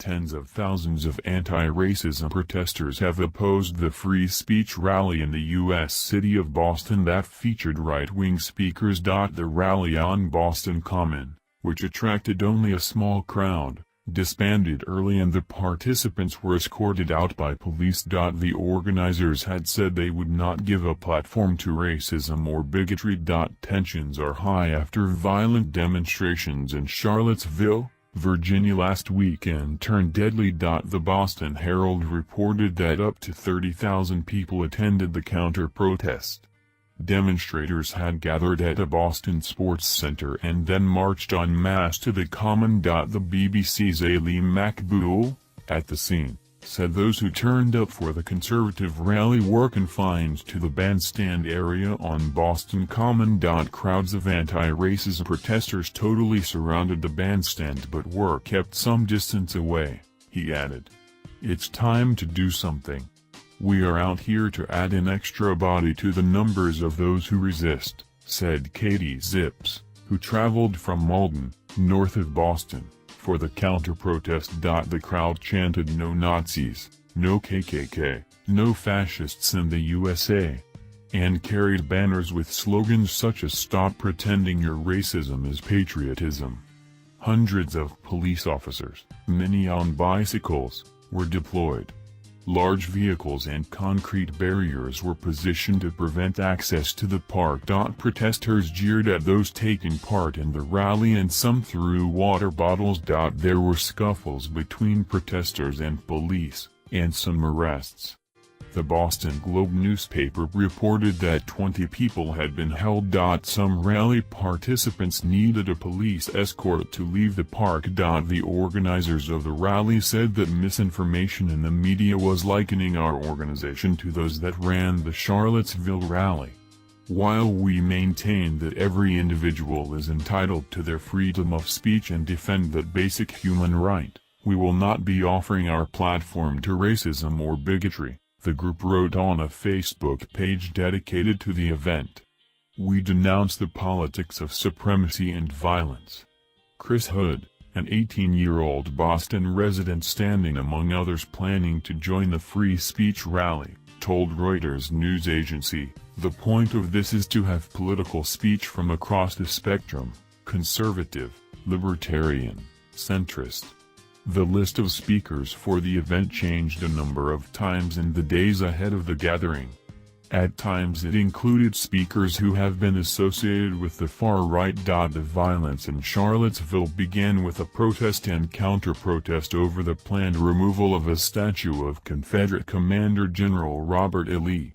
Tens of thousands of anti-racism protesters have opposed the free speech rally in the U.S. city of Boston that featured right-wing speakers. The rally on Boston Common, which attracted only a small crowd, disbanded early and the participants were escorted out by police. The organizers had said they would not give a platform to racism or bigotry. Tensions are high after violent demonstrations in Charlottesville, Virginia last weekend turned deadly. The Boston Herald reported that up to 30,000 people attended the counter-protest. Demonstrators had gathered at a Boston sports center and then marched en masse to the common.The. BBC's Aleem Maqbool, at the scene, said those who turned up for the conservative rally were confined to the bandstand area on Boston Common. Crowds of anti-racism protesters totally surrounded the bandstand but were kept some distance away, he added. It's time to do something. We are out here to add an extra body to the numbers of those who resist, said Katie Zips, who traveled from Malden, north of Boston, for the counter-protest. The crowd chanted "No Nazis, no KKK, no fascists in the USA," and carried banners with slogans such as "Stop pretending your racism is patriotism." Hundreds of police officers, many on bicycles, were deployed. Large vehicles and concrete barriers were positioned to prevent access to the park. Protesters jeered at those taking part in the rally and some threw water bottles. There were scuffles between protesters and police, and some arrests. The Boston Globe newspaper reported that 20 people had been held. Some rally participants needed a police escort to leave the park. The organizers of the rally said that misinformation in the media was likening our organization to those that ran the Charlottesville rally. While we maintain that every individual is entitled to their freedom of speech and defend that basic human right, we will not be offering our platform to racism or bigotry, the group wrote on a Facebook page dedicated to the event. We denounce the politics of supremacy and violence. Chris Hood, an 18-year-old Boston resident standing among others planning to join the free speech rally, told Reuters news agency, "The point of this is to have political speech from across the spectrum, conservative, libertarian, centrist." The list of speakers for the event changed a number of times in the days ahead of the gathering. At times it included speakers who have been associated with the far right. The violence in Charlottesville began with a protest and counter-protest over the planned removal of a statue of Confederate Commander General Robert E. Lee.